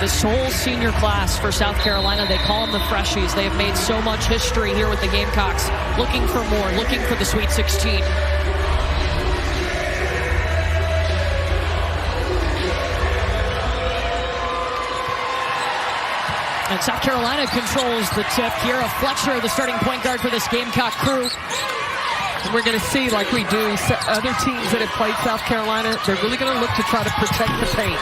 this whole senior class for South Carolina. They call them the Freshies. They have made so much history here with the Gamecocks, looking for more, looking for the Sweet 16. And South Carolina controls the tip. Kiera Fletcher, the starting point guard for this Gamecock crew. And we're going to see, like we do, other teams that have played South Carolina, they're really going to look to try to protect the paint.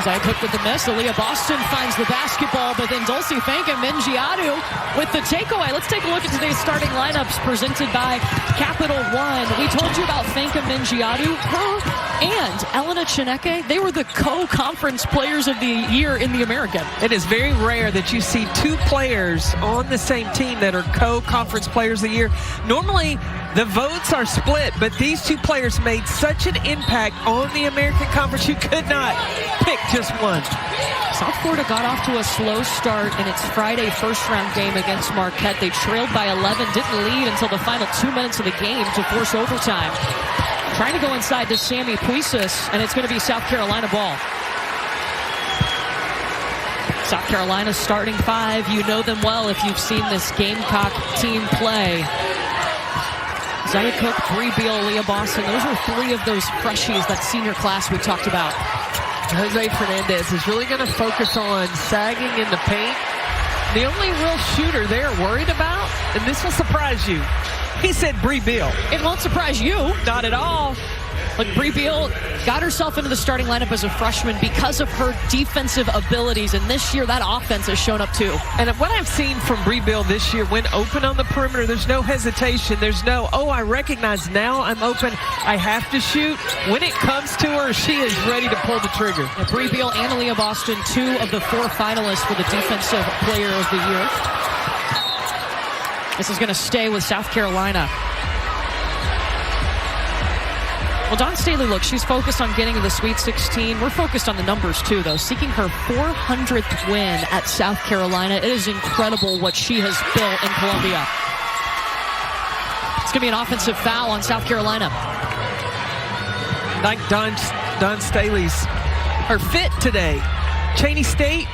Zia Cooke with the miss. Aaliyah Boston finds the basketball, but then Dulcie Fanka-Mingiadu with the takeaway. Let's take a look at today's starting lineups presented by Capital One. We told you about Fanka-Mingiadu. Her and Elena Chineke, they were the co-conference players of the year in the American. It is very rare that you see two players on the same team that are co-conference players of the year. Normally, the votes are split, but these two players made such an impact on the American Conference, you could not pick just one. South Florida got off to a slow start in its Friday first-round game against Marquette. They trailed by 11, didn't lead until the final 2 minutes of the game to force overtime. Trying to go inside to Sammy Puisis, and it's going to be South Carolina ball. South Carolina's starting five. You know them well if you've seen this Gamecock team play. Zia Cooke, Bree Beal, Aaliyah Boston. Those are three of those freshies, that senior class we talked about. Jose Fernandez is really going to focus on sagging in the paint. The only real shooter they're worried about, and this will surprise you, he said Bree Beal. It won't surprise you. Not at all. Look, Bree Beal got herself into the starting lineup as a freshman because of her defensive abilities, and this year that offense has shown up too. And what I've seen from Bree Beal this year, when open on the perimeter, there's no hesitation. There's no, oh, I recognize now I'm open, I have to shoot. When it comes to her, she is ready to pull the trigger. And Bree Beal and Aaliyah Boston, two of the four finalists for the Defensive Player of the Year. This is going to stay with South Carolina. Well, Dawn Staley, look, she's focused on getting to the Sweet 16. We're focused on the numbers, too, though. Seeking her 400th win at South Carolina. It is incredible what she has built in Columbia. It's going to be an offensive foul on South Carolina. Like Dawn Staley's, her fit today. Cheney State.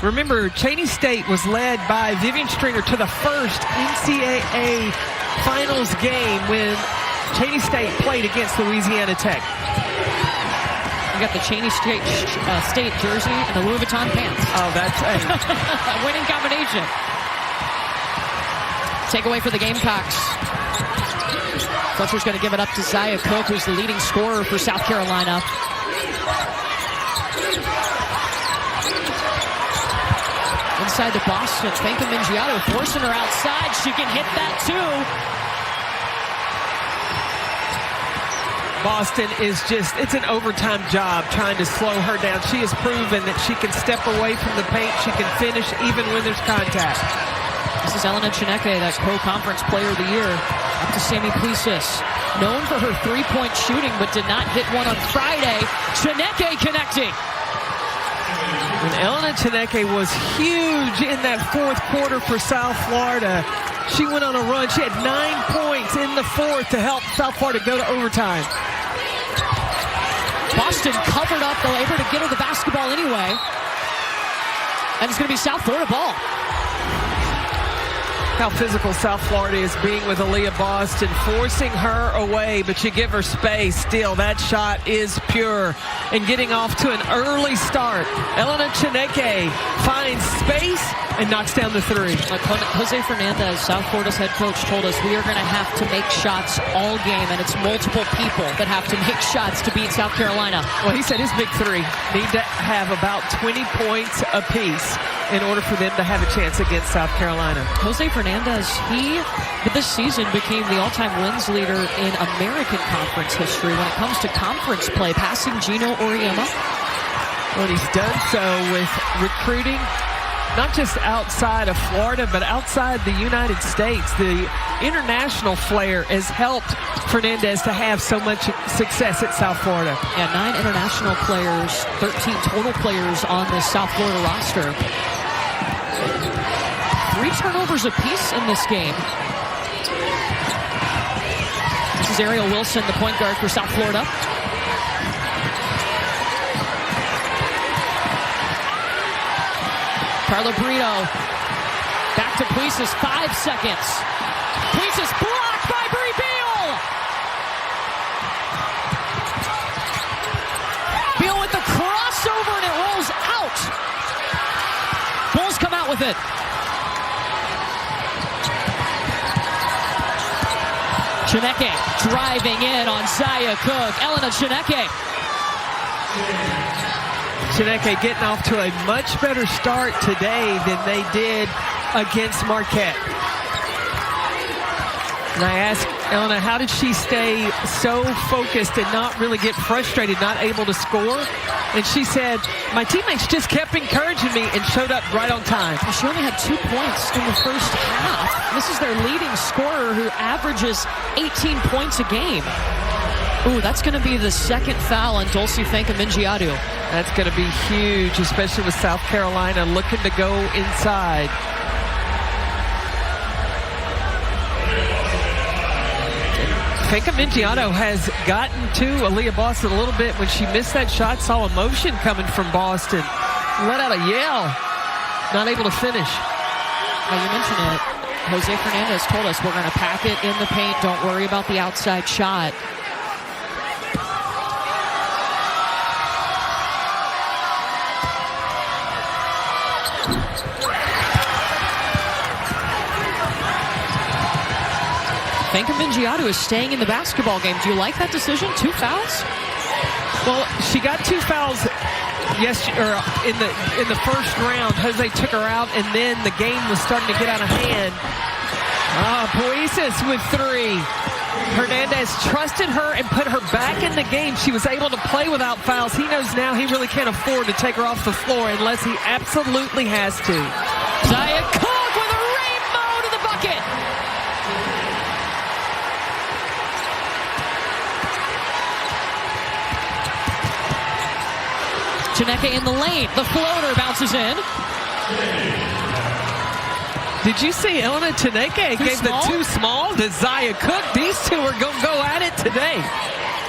Remember, Cheney State was led by Vivian Stringer to the first NCAA finals game when Cheney State played against Louisiana Tech. You got the Cheney State jersey and the Louis Vuitton pants. Oh, that's a winning combination. Takeaway for the Gamecocks. Fletcher's going to give it up to Zia Cooke, who's the leading scorer for South Carolina. Inside to Boston. Fanka-Mingiadu forcing her outside. She can hit that too. Boston is just, it's an overtime job trying to slow her down. She has proven that she can step away from the paint. She can finish even when there's contact. This is Elena Chineke, that co-conference player of the year. Up to Sammy Puisis. Known for her three-point shooting, but did not hit one on Friday. Chineke connecting. And Elena Chineke was huge in that fourth quarter for South Florida. She went on a run. She had 9 points in the fourth to help South Florida go to overtime. Boston covered up, though, able to get her the basketball anyway. And it's going to be South Florida ball. How physical South Florida is being with Aaliyah Boston, forcing her away, but you give her space. Still, that shot is pure. And getting off to an early start, Elena Chineke finds space and knocks down the three. Like Jose Fernandez, South Florida's head coach, told us we are going to have to make shots all game, and it's multiple people that have to make shots to beat South Carolina. Well, he said his big three need to have about 20 points apiece in order for them to have a chance against South Carolina. Jose Fernandez, he, this season, became the all-time wins leader in American Conference history when it comes to conference play, passing Gino Auriemma. Well, he's done so with recruiting, not just outside of Florida, but outside the United States. The international flair has helped Fernandez to have so much success at South Florida. Yeah, 9 international players, 13 total players on this South Florida roster. 3 turnovers apiece in this game. This is Ariel Wilson, the point guard for South Florida. Carla Brito. Back to Puises, 5 seconds. Puises blocked by Brie Beal. Beal with the crossover, and it rolls out. Bulls come out with it. Chineke driving in on Zia Cooke. Elena Chineke. Chineke getting off to a much better start today than they did against Marquette. And I asked Elena, how did she stay so focused and not really get frustrated, not able to score? And she said, my teammates just kept encouraging me and showed up right on time. She only had 2 points in the first half. This is their leading scorer who averages 18 points a game. Ooh, that's going to be the second foul on Dulce Fankam-Mingiadu. That's going to be huge, especially with South Carolina looking to go inside. Fankam-Mingiadu has gotten to Aaliyah Boston a little bit when she missed that shot. Saw emotion coming from Boston. Let out a yell. Not able to finish. Now you mentioned it. Jose Fernandez told us we're going to pack it in the paint. Don't worry about the outside shot. Fankam-Mingiadu is staying in the basketball game. Do you like that decision? 2 fouls? Well, she got 2 fouls in the first round. Jose took her out, and then the game was starting to get out of hand. Puises with 3. Hernandez trusted her and put her back in the game. She was able to play without fouls. He knows now he really can't afford to take her off the floor unless he absolutely has to. Zia Cooke with a rainbow to the bucket. Chineke in the lane. The floater bounces in. Did you see Elena Chineke gave the too small to Zia Cooke? These two are going to go at it today.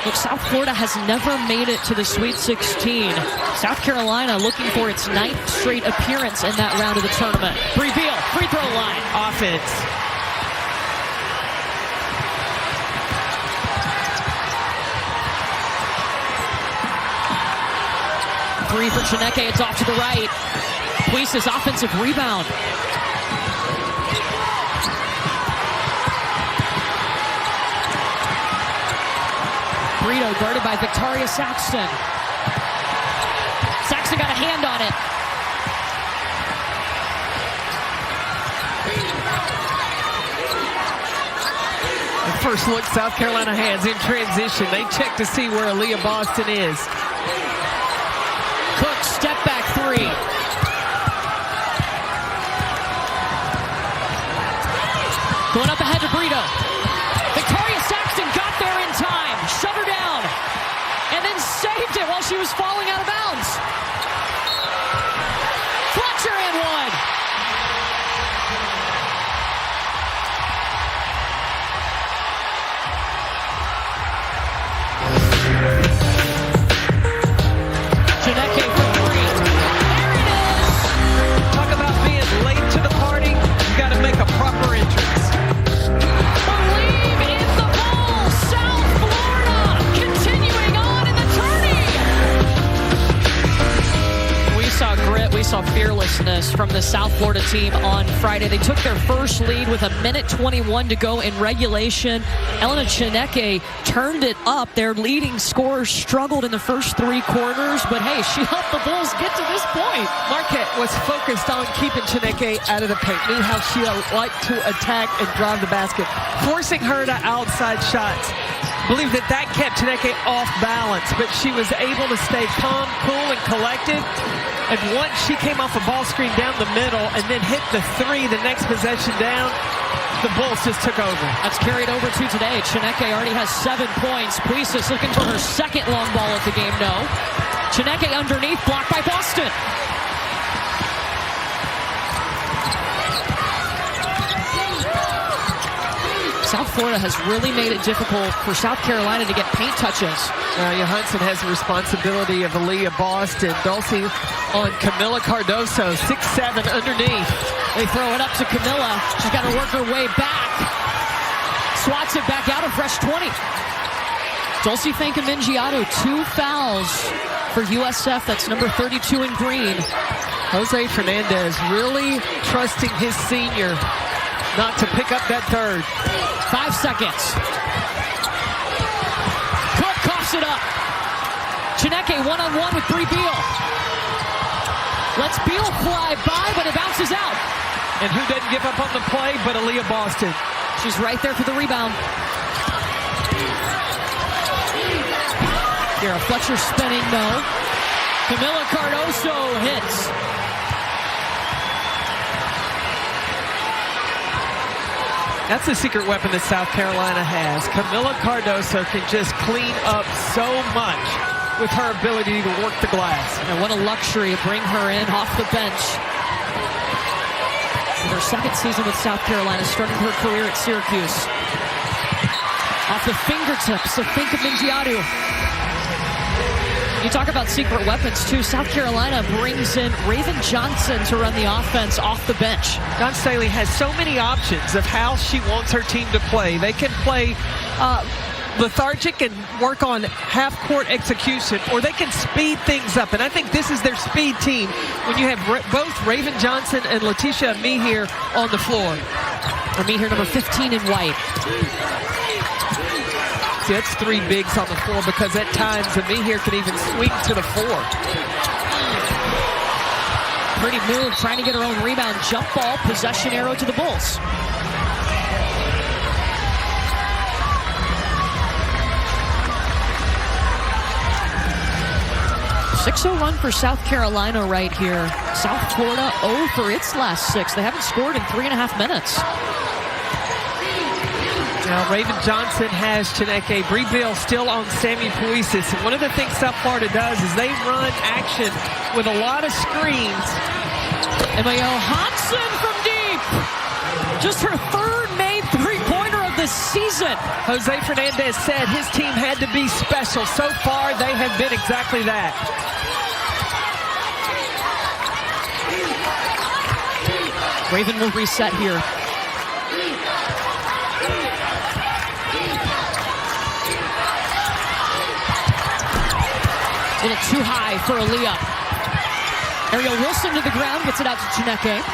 Look, South Florida has never made it to the Sweet 16. South Carolina looking for its 9th straight appearance in that round of the tournament. Brie Beal, free throw line. Offense. Three for Chineke, it's off to the right. Puises offensive rebound. Brito guarded by Victoria Saxton. Saxton got a hand on it. The first look South Carolina has in transition. They check to see where Aaliyah Boston is. Cooke, step back 3. Going up ahead to Brito. Victoria Saxton got there in time. Shut her down. And then saved it while she was falling out of bounds. Fletcher and 1. Chineke for 3. There it is. Talk about being late to the party. You got to make a proper entrance. Believe in the ball. South Florida continuing on in the tourney. We saw grit. We saw fearlessness from the South Florida team on Friday. They took their first lead with 1:21 to go in regulation. Elena Chineke turned it up. Their leading scorer struggled in the first 3 quarters, but hey, she helped the Bulls get to this point. Marquette was focused on keeping Chineke out of the paint, knew how she liked to attack and drive the basket, forcing her to outside shots. Believe that kept Chineke off balance, but she was able to stay calm, cool, and collected. And once she came off a ball screen down the middle and then hit the 3 the next possession down, the Bulls just took over. That's carried over to today. Chineke already has 7 points. Puises looking for her second long ball of the game. No. Chineke underneath, blocked by Boston. South Florida has really made it difficult for South Carolina to get paint touches. Johansson has the responsibility of Aaliyah Boston. Dulcie on Camila Cardoso, 6'7", underneath. They throw it up to Camila. She's got to work her way back. Swats it back out, a fresh 20. Dulcie Fankamingiato, 2 fouls for USF. That's number 32 in green. Jose Fernandez really trusting his senior not to pick up that third. 5 seconds. Cook coughs it up. Chineke one-on-one with Bree Beal. Lets Beal fly by, but it bounces out. And who doesn't give up on the play but Aaliyah Boston? She's right there for the rebound. Here, Fletcher spinning, no. Camila Cardoso hits. That's the secret weapon that South Carolina has. Camila Cardoso can just clean up so much with her ability to work the glass. And what a luxury to bring her in off the bench. In her second season with South Carolina, starting her career at Syracuse. Off the fingertips of Fankamingiato. You talk about secret weapons, too. South Carolina brings in Raven Johnson to run the offense off the bench. Dawn Staley has so many options of how she wants her team to play. They can play lethargic and work on half-court execution, or they can speed things up. And I think this is their speed team when you have both Raven Johnson and Letitia Mihir on the floor. Mihir, number 15 in white. See, that's 3 bigs on the floor because at times Mihir can even swing to the 4. Pretty move, trying to get her own rebound. Jump ball, possession arrow to the Bulls. .601 for South Carolina right here. South Florida 0 for its last 6. They haven't scored in 3.5 minutes. Now, Raven Johnson has Chineke. Bree Beal still on Sammy Puisis. And one of the things South Florida does is they run action with a lot of screens. Emma Johansson from deep. Just her 3rd made 3-pointer of the season. Jose Fernandez said his team had to be special. So far, they have been exactly that. Raven will reset here. A little too high for Aaliyah. Ariel Wilson to the ground, gets it out to Chineke.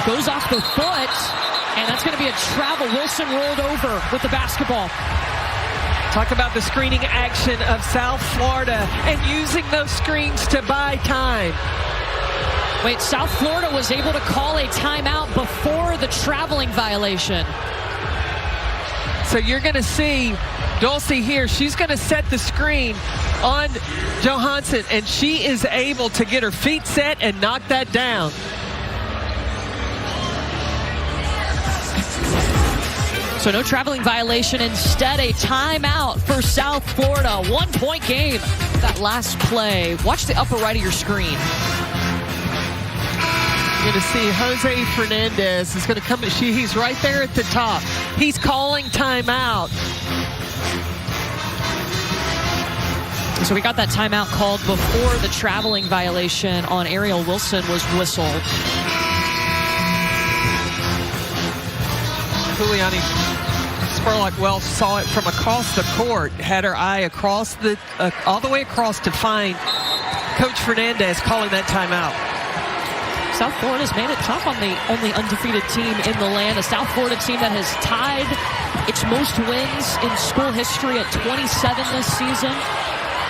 Goes off the foot, and that's going to be a travel. Wilson rolled over with the basketball. Talk about the screening action of South Florida and using those screens to buy time. Wait, South Florida was able to call a timeout before the traveling violation. So you're going to see Dulcie here. She's going to set the screen on Johansson, and she is able to get her feet set and knock that down. So no traveling violation. Instead, a timeout for South Florida. 1-point game. That last play. Watch the upper right of your screen. You're going to see Jose Fernandez is going to come. He's right there at the top. He's calling timeout. So we got that timeout called before the traveling violation on Ariel Wilson was whistled. Juliani Spurlock-Welch saw it from across the court, had her eye across the all the way across to find Coach Fernandez calling that timeout. South Florida's made it tough on the only undefeated team in the land. A South Florida team that has tied its most wins in school history at 27 this season.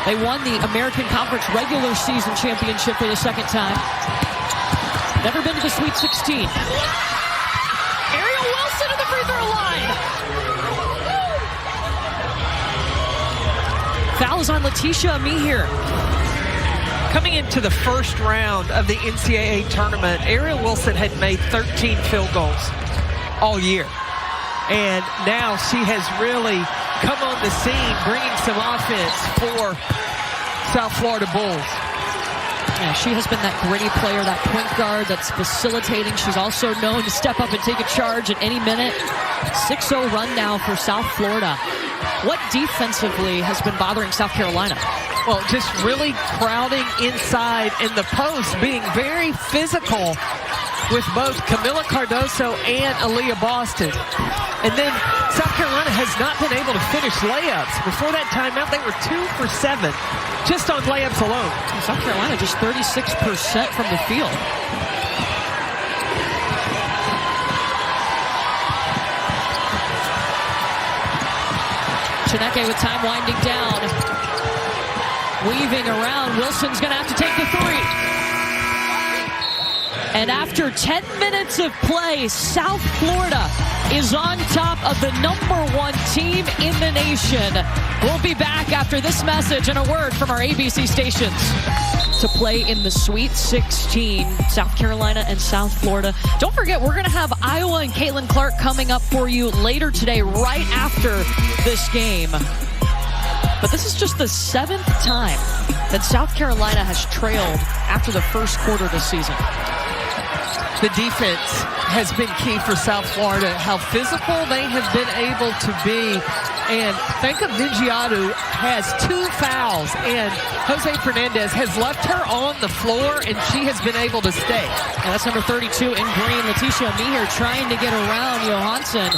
They won the American Conference regular season championship for the 2nd time. Never been to the Sweet 16. Ariel Wilson at the free throw line. Fouls on Letitia Mihir. Coming into the first round of the NCAA tournament, Ariel Wilson had made 13 field goals all year. And now she has really come on the scene, bringing some offense for South Florida Bulls. Yeah, she has been that gritty player, that point guard that's facilitating. She's also known to step up and take a charge at any minute. 6-0 run now for South Florida. What defensively has been bothering South Carolina? Well, just really crowding inside in the post, being very physical with both Camila Cardoso and Aaliyah Boston. And then South Carolina has not been able to finish layups. Before that timeout, they were 2 for 7 just on layups alone. South Carolina just 36% from the field. Chineke with time winding down. Weaving around. Wilson's going to have to take the three. And after 10 minutes of play, South Florida is on top of the #1 team in the nation. We'll be back after this message and a word from our ABC stations. To play in the Sweet 16, South Carolina and South Florida. Don't forget, we're going to have Iowa and Caitlin Clark coming up for you later today, right after this game. But this is just the 7th time that South Carolina has trailed after the first quarter this season. The defense has been key for South Florida, how physical they have been able to be. And Fanka Vingiatu has 2 fouls, and Jose Fernandez has left her on the floor, and she has been able to stay. And that's number 32 in green, Leticia Meher, trying to get around Johansson.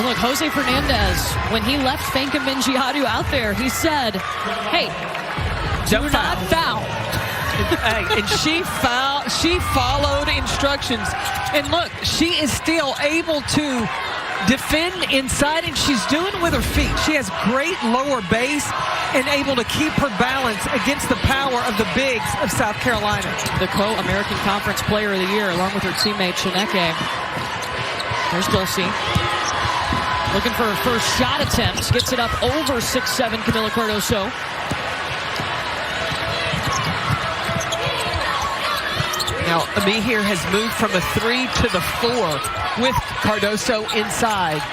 And look, Jose Fernandez, when he left Fanka Vingiatu out there, he said, hey, do not foul. Hey, and she followed instructions. And look, she is still able to defend inside, and she's doing it with her feet. She has great lower base and able to keep her balance against the power of the bigs of South Carolina. The Co-American Conference Player of the Year, along with her teammate Chineke. There's Dulcie. Looking for her first shot attempt. Gets it up over 6'7", Camila Cardoso. Now, Meher has moved from a 3 to the 4 with Cardoso inside.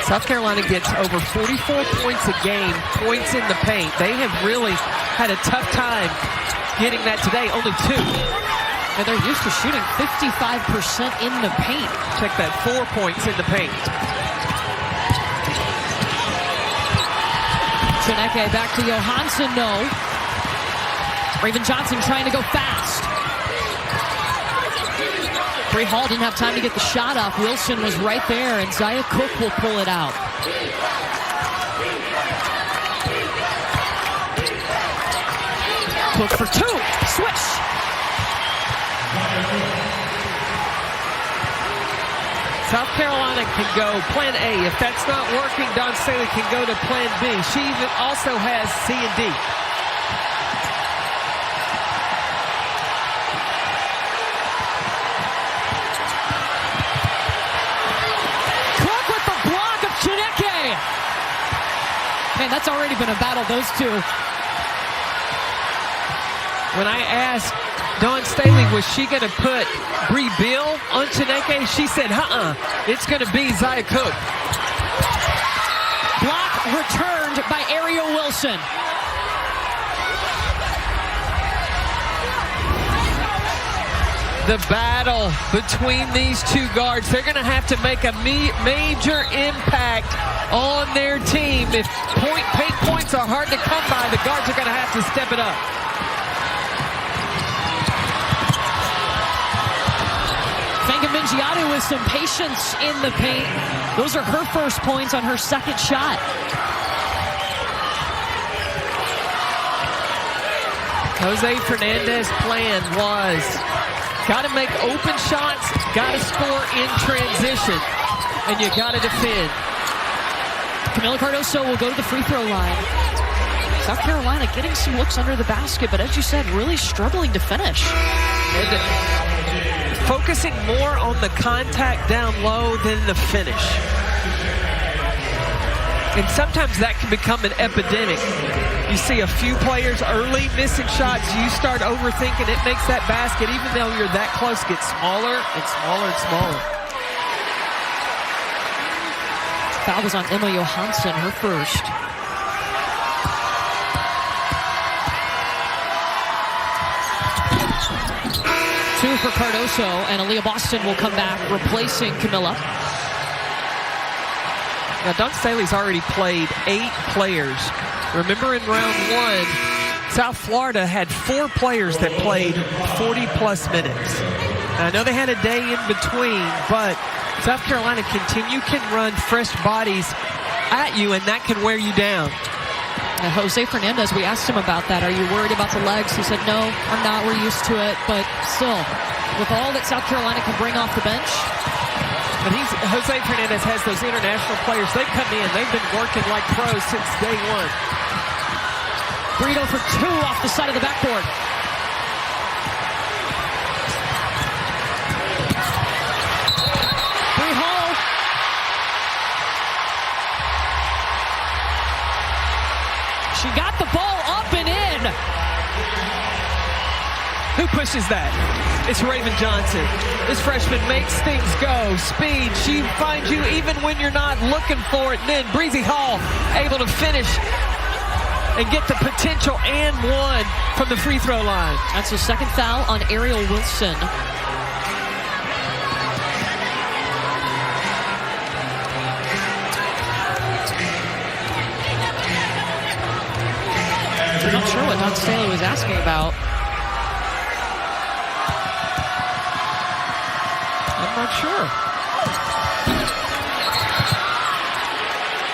South Carolina gets over 44 points a game, points in the paint. They have really had a tough time getting that today, only 2. And they're used to shooting 55% in the paint. Check that, 4 points in the paint. Chineke back to Johansson, no. Raven Johnson trying to go fast. Bree Hall didn't have time to get the shot off. Wilson was right there, and Zia Cooke will pull it out. Cooke for 2. Swish. South Carolina can go plan A. If that's not working, Dawn Staley can go to plan B. She even also has C and D. Man, that's already been a battle, those two. When I asked Dawn Staley, was she going to put Bree Bill on Chineke, she said, it's going to be Zia Cooke. Block returned by Ariel Wilson. The battle between these two guards, they're going to have to make a major impact on their team. If paint points are hard to come by, the guards are going to have to step it up. Fanka Vingiatu with some patience in the paint. Those are her first points on her second shot. Jose Fernandez's plan was got to make open shots, got to score in transition, and you got to defend. Camila Cardoso will go to the free throw line. South Carolina getting some looks under the basket, but as you said, really struggling to finish. And focusing more on the contact down low than the finish. And sometimes that can become an epidemic. You see a few players early missing shots, you start overthinking, it makes that basket, even though you're that close, get smaller and smaller and smaller. Foul was on Emma Johansson, her first. Two for Cardoso, and Aaliyah Boston will come back, replacing Camilla. Now, Dawn Staley's already played 8 players. Remember in round 1, South Florida had 4 players that played 40-plus minutes. Now, I know they had a day in between, but South Carolina can run fresh bodies at you, and that can wear you down. Jose Fernandez, we asked him about that. Are you worried about the legs? He said, no, I'm not. We're used to it. But still, with all that South Carolina can bring off the bench. But Jose Fernandez has those international players. They come in. They've been working like pros since day one. Brito for 2 off the side of the backboard. She got the ball up and in. Who pushes that? It's Raven Johnson. This freshman makes things go. Speed. She finds you even when you're not looking for it. And then Breezy Hall able to finish and get the potential and 1 from the free throw line. That's the second foul on Ariel Wilson. I'm not sure what Dawn Staley was asking about. I'm not sure.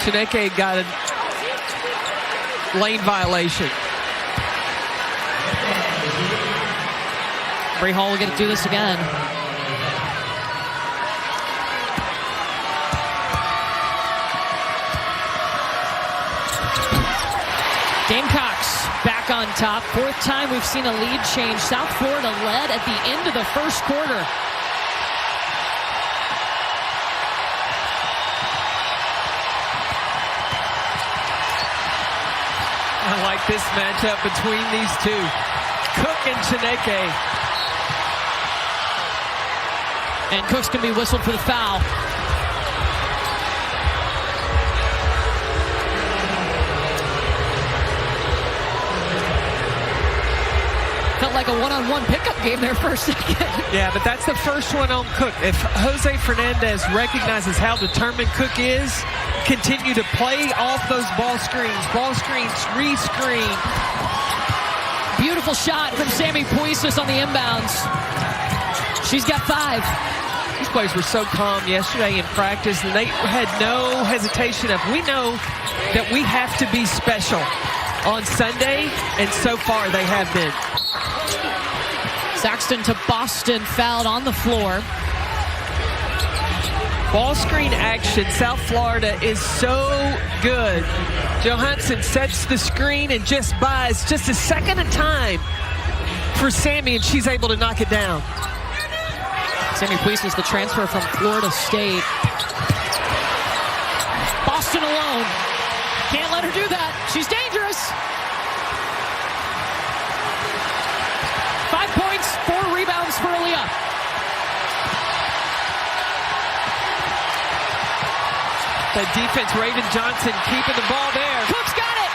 Chineke got a lane violation. Bree Hall will get to do this again. Gamecocks back on top. 4th time we've seen a lead change. South Florida led at the end of the first quarter. I like this matchup between these two. Cooke and Chineke. And Cooke's going to be whistled for the foul. Felt like a one-on-one pickup game there for a second. Yeah, but that's the first one on Cooke. If Jose Fernandez recognizes how determined Cooke is, continue to play off those ball screens, re-screen. Beautiful shot from Sammy Puisis on the inbounds. She's got 5. These players were so calm yesterday in practice, and they had no hesitation of, we know that we have to be special on Sunday, and so far they have been. Saxton to Boston, fouled on the floor. Ball screen action. South Florida is so good. Johansson sets the screen and just buys just a second of time for Sammy, and she's able to knock it down. Sammy Puisis, the transfer from Florida State. Boston alone. Can't let her do that. She's dangerous. 5 points, 4 rebounds for Aaliyah. The defense, Raven Johnson keeping the ball there. Cooke's got it.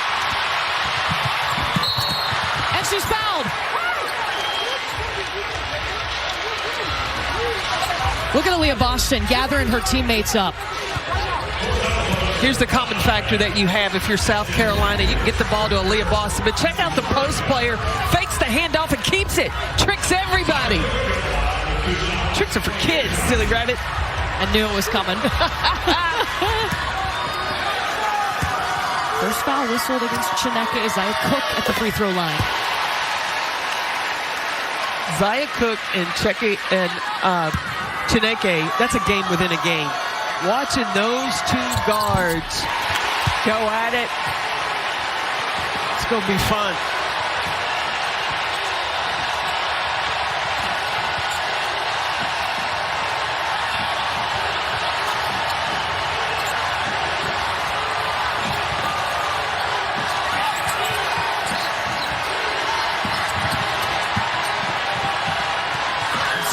And she's fouled. Look at Aaliyah Boston gathering her teammates up. Here's the common factor that you have if you're South Carolina. You can get the ball to Aaliyah Boston, but check out the post player. Fakes the handoff and keeps it. Tricks everybody. Tricks are for kids, silly rabbit. I knew it was coming. First foul whistled against Chineke. Zia Cooke at the free throw line. Zia Cooke and Chineke, that's a game within a game. Watching those 2 guards go at it, it's going to be fun.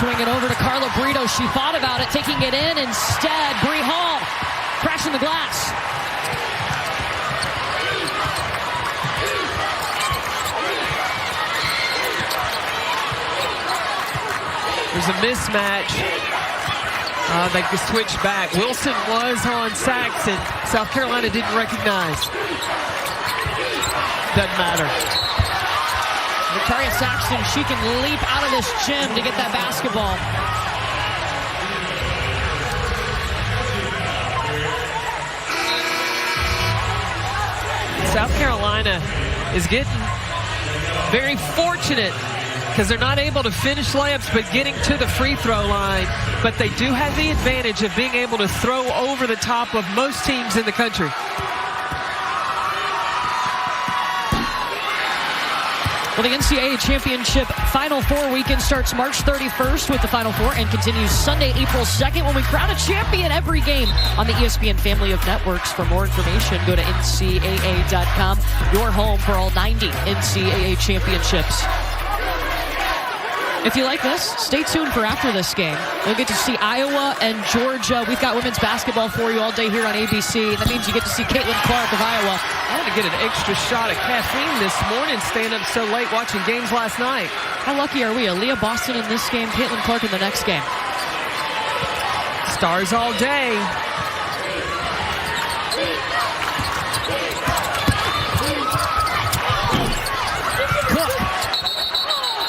Swing it over to Carla Brito. She thought about it, taking it in instead. Bree Hall crashing the glass. There's a mismatch. They can switch back. Wilson was on Saxton. South Carolina didn't recognize. Doesn't matter. Victoria Saxton, she can leap out of this gym to get that basketball. South Carolina is getting very fortunate because they're not able to finish layups but getting to the free throw line. But they do have the advantage of being able to throw over the top of most teams in the country. Well, the NCAA Championship Final Four weekend starts March 31st with the Final Four and continues Sunday, April 2nd when we crown a champion every game on the ESPN family of networks. For more information, go to ncaa.com, your home for all 90 NCAA championships. If you like this, stay tuned for after this game. You'll get to see Iowa and Georgia. We've got women's basketball for you all day here on ABC. That means you get to see Caitlin Clark of Iowa. I had to get an extra shot of caffeine this morning, staying up so late watching games last night. How lucky are we? Aaliyah Boston in this game, Caitlin Clark in the next game. Stars all day.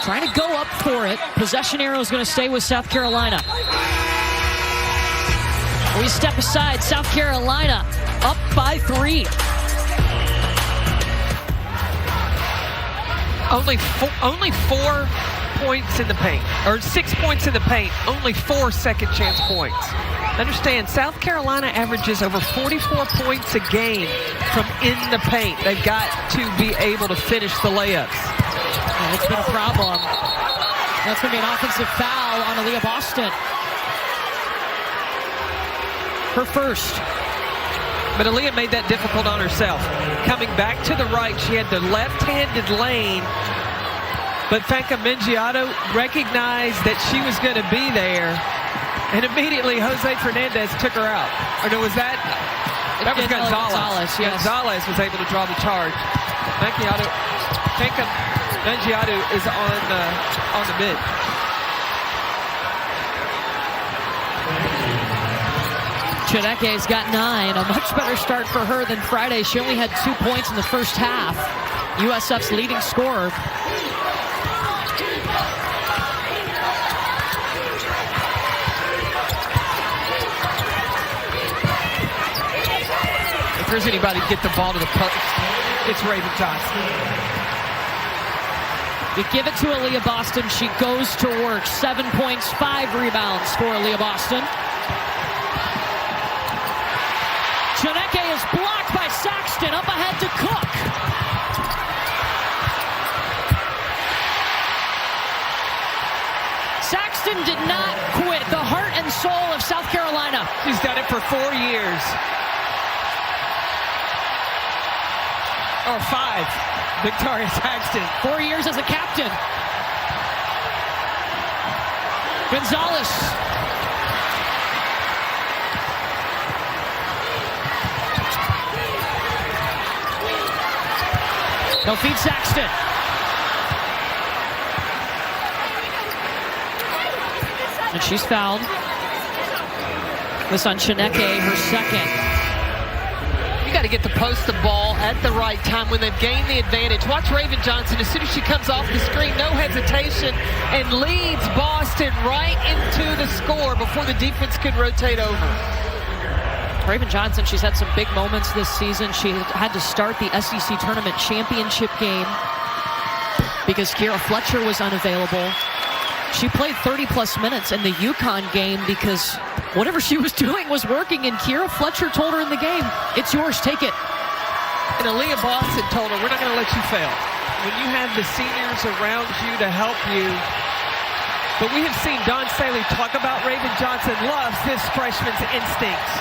Trying to go up for it. Possession arrow is going to stay with South Carolina. We step aside. South Carolina up by 3. Only 4 points in the paint, or 6 points in the paint. Only 4 second chance points. Understand, South Carolina averages over 44 points a game from in the paint. They've got to be able to finish the layups. It's been a problem. That's going to be an offensive foul on Aaliyah Boston. Her first. But Aaliyah made that difficult on herself. Coming back to the right, she had the left-handed lane. But Fanka Mengiado recognized that she was going to be there. And immediately Jose Fernandez took her out. Or no, was that? That was Gonzalez. Yes. Gonzalez was able to draw the charge. Fanka Mengiado is on the mid. Chineke's got 9. A much better start for her than Friday. She only had 2 points in the first half. USF's leading scorer. If there's anybody to get the ball to the post, it's Raven Johnson. You give it to Aaliyah Boston. She goes to work. 7 points, 5 rebounds for Aaliyah Boston. Chineke is blocked by Saxton. Up ahead to Cooke. Saxton did not quit. The heart and soul of South Carolina. She's done it for 4 years. Or 5. Victoria Saxton. 4 years as a captain. Gonzalez. They'll feed Saxton. And she's fouled. This on Chineke, her second. You got to get the post the ball at the right time when they've gained the advantage. Watch Raven Johnson. As soon as she comes off the screen, no hesitation, and leads Boston right into the score before the defense could rotate over. Raven Johnson, she's had some big moments this season. She had to start the SEC Tournament Championship game because Kiera Fletcher was unavailable. She played 30-plus minutes in the UConn game because whatever she was doing was working, and Kiera Fletcher told her in the game, it's yours, take it. And Aaliyah Boston told her, we're not going to let you fail. When you have the seniors around you to help you. But we have seen Dawn Staley talk about Raven Johnson loves this freshman's instincts.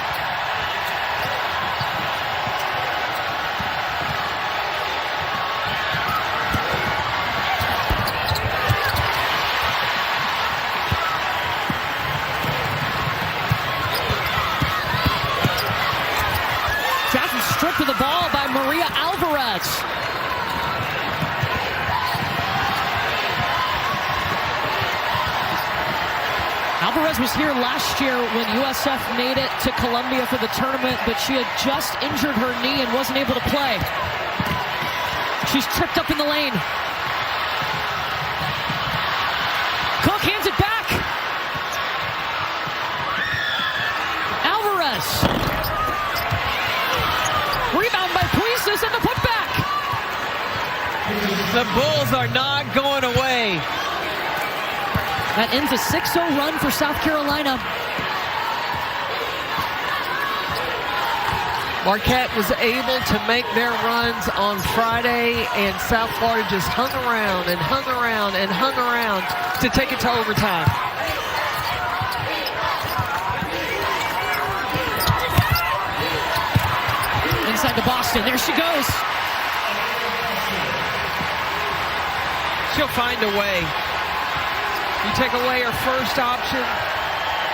timeouts. Alvarez was here last year when USF made it to Columbia for the tournament, but she had just injured her knee and wasn't able to play. She's tripped up in the lane. Cooke hands it back. Alvarez. Rebound by Puises and the putback. The Bulls are not going away. That ends a 6-0 run for South Carolina. Marquette was able to make their runs on Friday, and South Florida just hung around and hung around and hung around to take it to overtime. Inside to Boston. There she goes. She'll find a way. You take away her first option,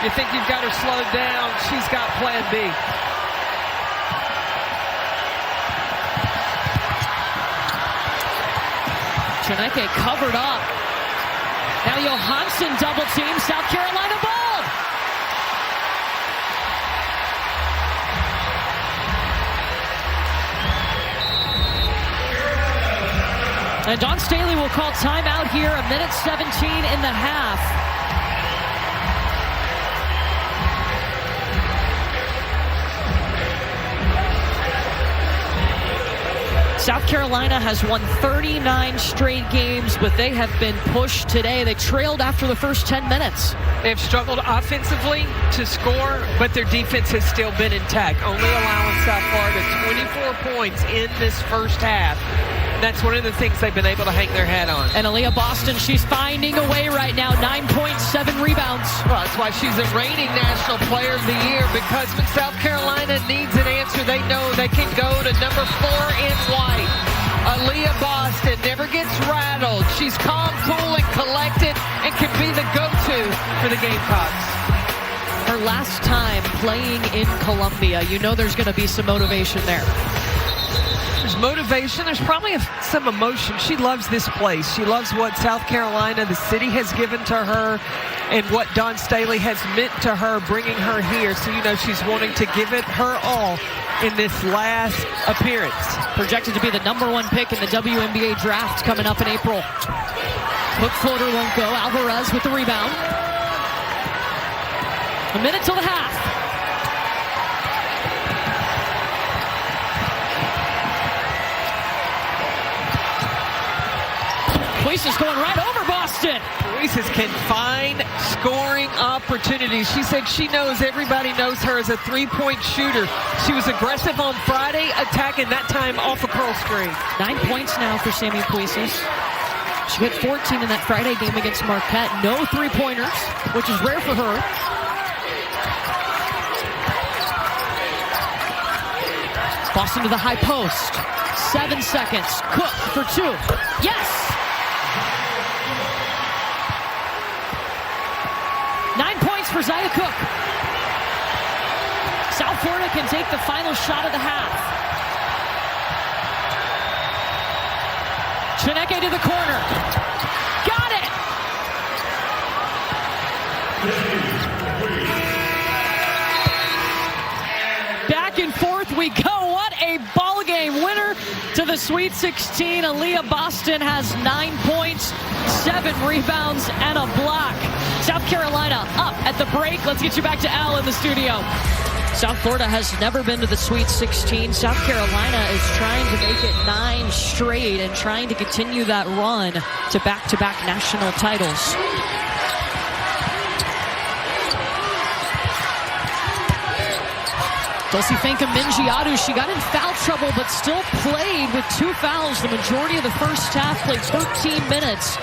you think you've got her slowed down, she's got plan B. Chineke covered up. Now Johansson double team, South Carolina ball. And Dawn Staley will call timeout here, 1:17 in the half. South Carolina has won 39 straight games, but they have been pushed today. They trailed after the first 10 minutes. They've struggled offensively to score, but their defense has still been intact, only allowing South Florida 24 points in this first half. That's one of the things they've been able to hang their hat on. And Aaliyah Boston, she's finding a way right now. 9 points, 7 rebounds. Well, that's why she's a reigning National Player of the Year, because when South Carolina needs an answer, they know they can go to number 4 in white. Aaliyah Boston never gets rattled. She's calm, cool, and collected, and can be the go-to for the Gamecocks. Her last time playing in Columbia, you know there's going to be some motivation there. There's motivation. There's probably some emotion. She loves this place. She loves what South Carolina, the city, has given to her, and what Dawn Staley has meant to her, bringing her here. So, you know, she's wanting to give it her all in this last appearance. Projected to be the #1 pick in the WNBA draft coming up in April. Hook floater won't go. Alvarez with the rebound. A minute till the half. Puises going right over Boston. Puises can find scoring opportunities. She said she knows everybody knows her as a three-point shooter. She was aggressive on Friday, attacking that time off a curl screen. 9 points now for Sammy Puises. She hit 14 in that Friday game against Marquette. No three-pointers, which is rare for her. Boston to the high post. 7 seconds. Cooke for 2. Yes! 9 points for Zia Cooke. South Florida can take the final shot of the half. Chineke to the corner. Got it! Back and forth we go. What a ball game. Winner to the Sweet 16. Aaliyah Boston has 9 points, 7 rebounds, and a block. South Carolina up at the break. Let's get you back to Al in the studio. South Florida has never been to the Sweet 16. South Carolina is trying to make it 9 straight and trying to continue that run to back-to-back national titles. Dulcie Fankam-Mingiadu, she got in foul trouble but still played with 2 fouls the majority of the first half, played 13 minutes.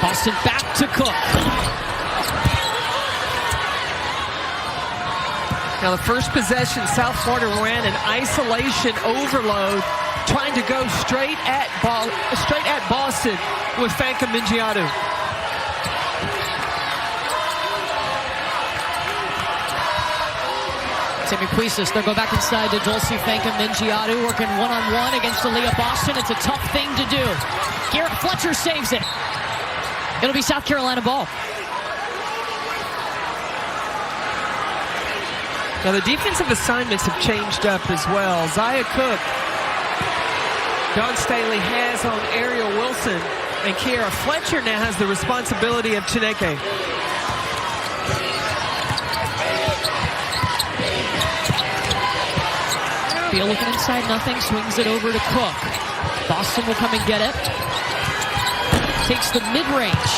Boston back to Cooke. Now the first possession, South Florida ran an isolation overload, trying to go straight at Boston with Fankam-Mingiadu. Sammy Puisis, they'll go back inside to Dulce Fanka-Mingiadu, working one-on-one against Aaliyah Boston. It's a tough thing to do. Garrett Fletcher saves it. It'll be South Carolina ball. Now the defensive assignments have changed up as well. Zia Cooke, Dawn Staley has on Ariel Wilson, and Kiara Fletcher now has the responsibility of Chineke. Beal looking inside, nothing, swings it over to Cooke. Boston will come and get it. Takes the mid-range.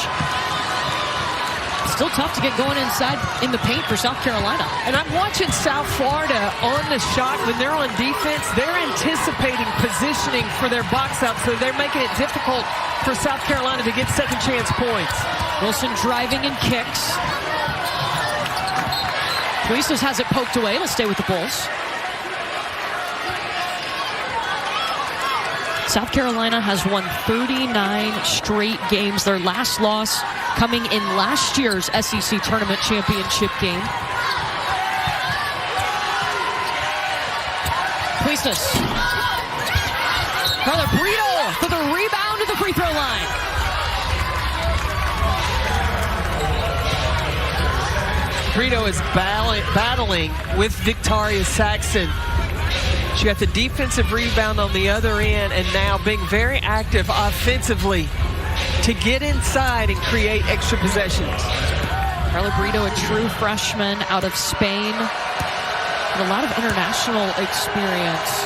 Still tough to get going inside in the paint for South Carolina. And I'm watching South Florida on the shot. When they're on defense, they're anticipating positioning for their box out, so they're making it difficult for South Carolina to get second chance points. Wilson driving and kicks. Puisis has it poked away. It'll stay with the Bulls. South Carolina has won 39 straight games. Their last loss coming in last year's SEC Tournament Championship game. Puisis. Carla Brito for the rebound to the free throw line. Brito is battling with Victoria Saxton. She got the defensive rebound on the other end, and now being very active offensively to get inside and create extra possessions. Carla Brito, a true freshman out of Spain, with a lot of international experience.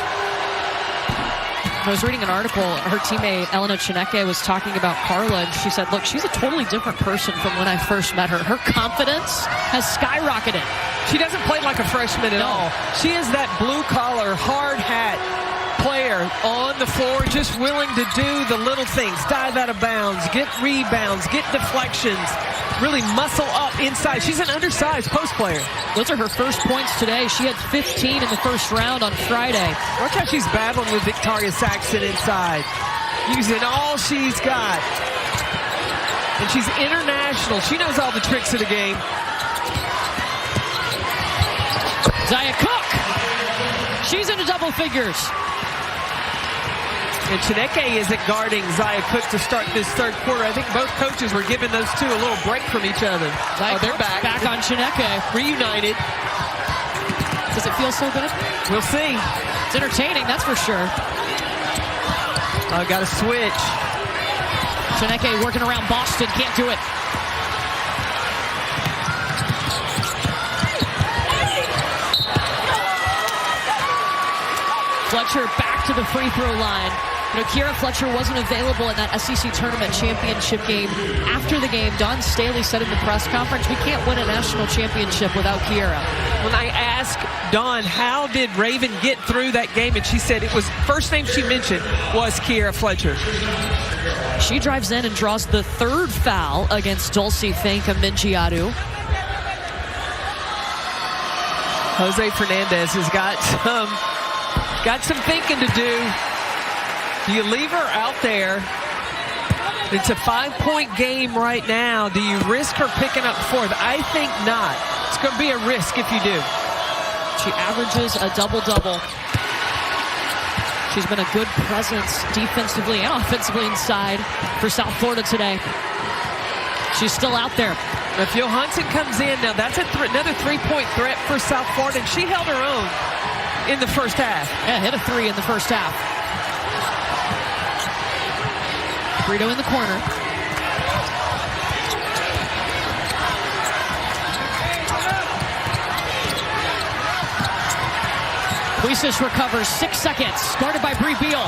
I was reading an article, her teammate Elena Chineke was talking about Carla, and she said, look, she's a totally different person from when I first met her. Her confidence has skyrocketed. She doesn't play like a freshman at all. She is that blue-collar, hard-hat player on the floor, just willing to do the little things, dive out of bounds, get rebounds, get deflections, really muscle up inside. She's an undersized post player. Those are her first points today. She had 15 in the first round on Friday. Watch how she's battling with Victoria Saxton inside, using all she's got. And she's international. She knows all the tricks of the game. Zia Cooke. She's into double figures. And Chineke isn't guarding Zia Cooke to start this third quarter. I think both coaches were giving those two a little break from each other. They're back. Back on Chineke. Reunited. Does it feel so good? We'll see. It's entertaining, that's for sure. Got a switch. Chineke working around Boston. Can't do it. Fletcher back to the free throw line. You know, Kiara Fletcher wasn't available in that SEC Tournament Championship game. After the game, Dawn Staley said in the press conference, we can't win a national championship without Kiara. When I asked Dawn, how did Raven get through that game? And she said it was, first name she mentioned was Kiara Fletcher. She drives in and draws the third foul against Dulce Fanka-Mingiadu. Jose Fernandez has got some thinking to do. Do you leave her out there? It's a 5-point game right now. Do you risk her picking up fourth? I think not. It's going to be a risk if you do. She averages a double-double. She's been a good presence defensively and offensively inside for South Florida today. She's still out there. If Johansson comes in, now that's another 3-point threat for South Florida, and she held her own in the first half. Yeah, hit a 3 in the first half. Brito in the corner. Puisis recovers, 6 seconds. Guarded by Bree Beal.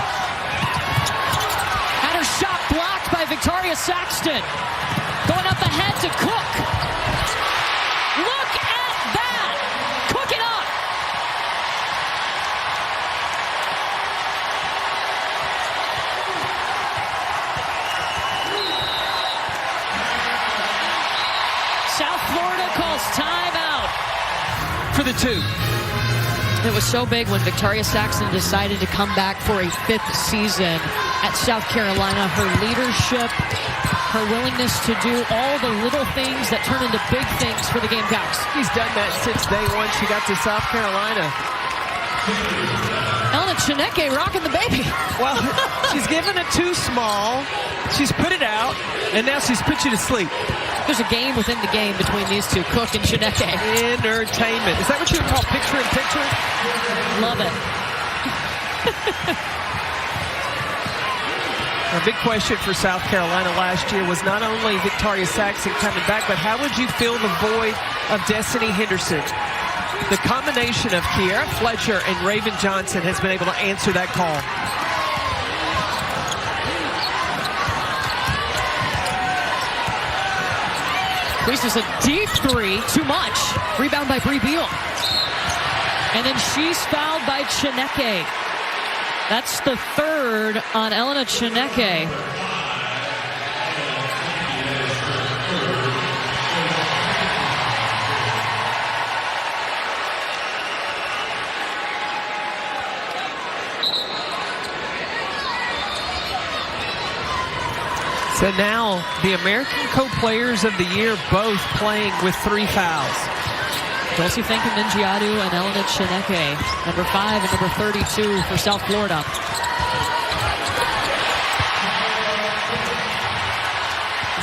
Had her shot blocked by Victoria Saxton. Going up ahead to Cooke. Look at that! Cook it up! South Florida calls timeout. For the two. It was so big when Victoria Saxton decided to come back for a 5th season at South Carolina. Her leadership, her willingness to do all the little things that turn into big things for the Gamecocks. She's done that since day one she got to South Carolina. Elena Chineke rocking the baby. Well, she's given it too small. She's put it out, and now she's put you to sleep. There's a game within the game between these two, Cooke and Chineke. Entertainment. Is that what you would call picture-in-picture? Love it. A big question for South Carolina last year was not only Victoria Saxton coming back, but how would you fill the void of Destiny Henderson? The combination of Kiera Fletcher and Raven Johnson has been able to answer that call. Reese a deep three, too much. Rebound by Bree Beal. And then she's fouled by Chineke. That's the third on Elena Chineke. So now the American Co-Players of the Year both playing with 3 fouls. Dulcie Finke-Mingiadu and Elena Chineke, number 5 and number 32 for South Florida.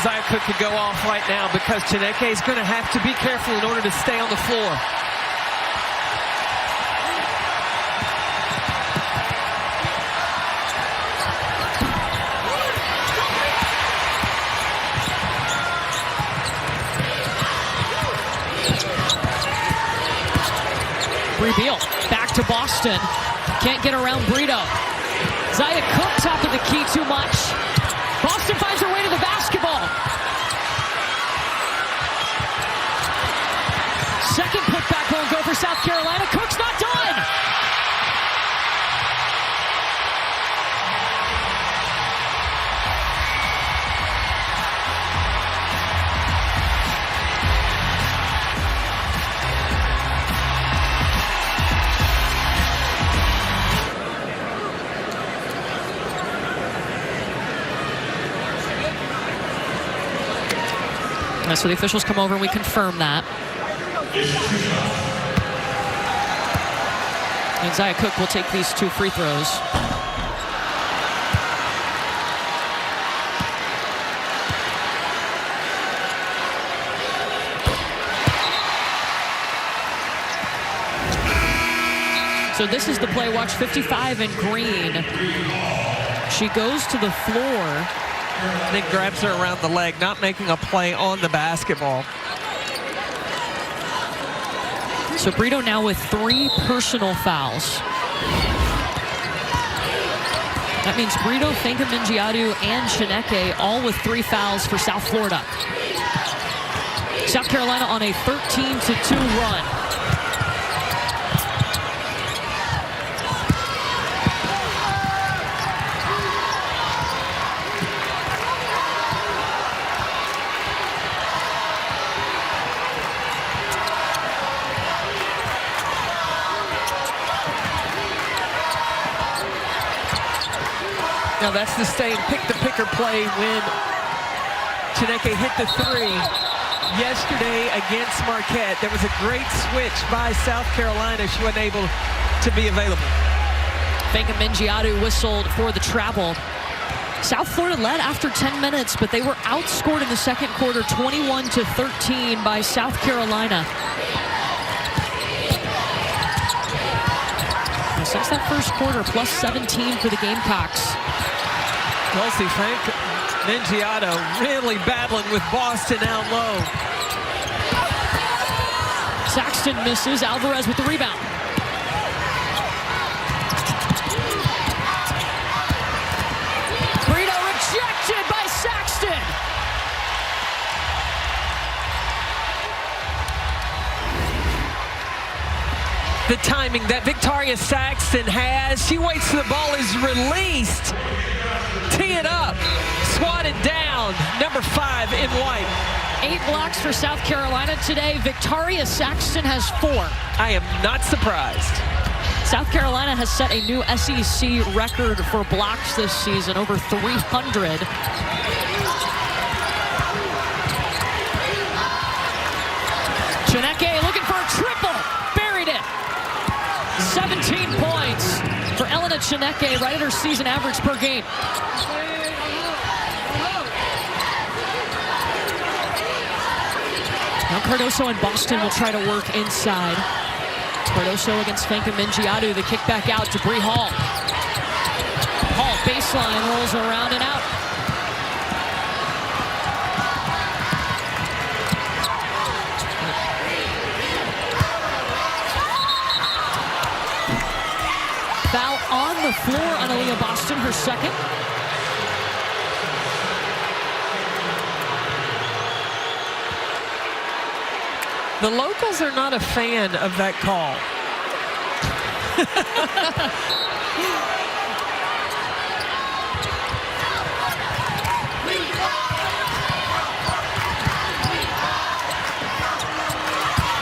Zia Cooke could go off right now because Chineke is going to have to be careful in order to stay on the floor. Bree Beal back to Boston. Can't get around Brito. Zia Cooke top of the key too much. Boston finds her way to the basketball. Second putback won't go for South Carolina. Cooke's not done. So the officials come over and we confirm that. And Zia Cooke will take these 2 free throws. So this is the play. Watch 55 in green. She goes to the floor. And then grabs her around the leg, not making a play on the basketball. So Brito now with 3 personal fouls. That means Brito, Finke-Mingiadu, and Chineke all with 3 fouls for South Florida. South Carolina on a 13-2 run. Now that's the stay and pick-the-picker play when Chineke hit the 3 yesterday against Marquette. There was a great switch by South Carolina. She wasn't able to be available. Finke-Mingiadu whistled for the travel. South Florida led after 10 minutes, but they were outscored in the second quarter 21-13 by South Carolina. Since that first quarter, plus 17 for the Gamecocks. Dulcie Finke-Mingiadu really battling with Boston out low. Saxton misses. Alvarez with the rebound. Brito rejected by Saxton. The timing that Victoria Saxton has. She waits till the ball is released. Tee it up. Swatted down. Number 5 in white. 8 blocks for South Carolina today. Victoria Saxton has 4. I am not surprised. South Carolina has set a new SEC record for blocks this season, over 300. Chineke looking for a triple. Buried it. 17 points for Elena Chineke, right at her season average per game. Now Cardoso and Boston will try to work inside. Cardoso against Fanka Mingiadu. The kick back out to Bree Hall. Hall baseline rolls around and out. Foul on the floor on Aaliyah Boston, her second. The locals are not a fan of that call.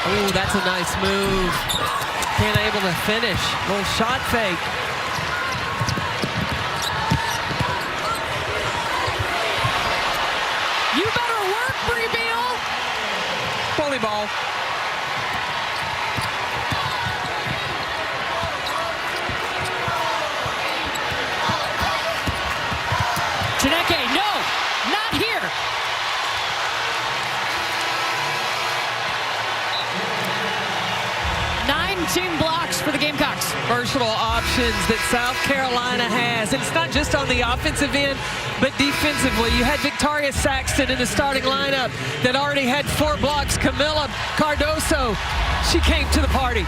Oh, that's a nice move. Can't able to finish. Little shot fake. You better work, Bree Beal. Volleyball. Chineke, no, not here. Team blocks for the Gamecocks. Versatile options that South Carolina has. And it's not just on the offensive end, but defensively. You had Victoria Saxton in the starting lineup that already had 4 blocks. Camila Cardoso, she came to the party.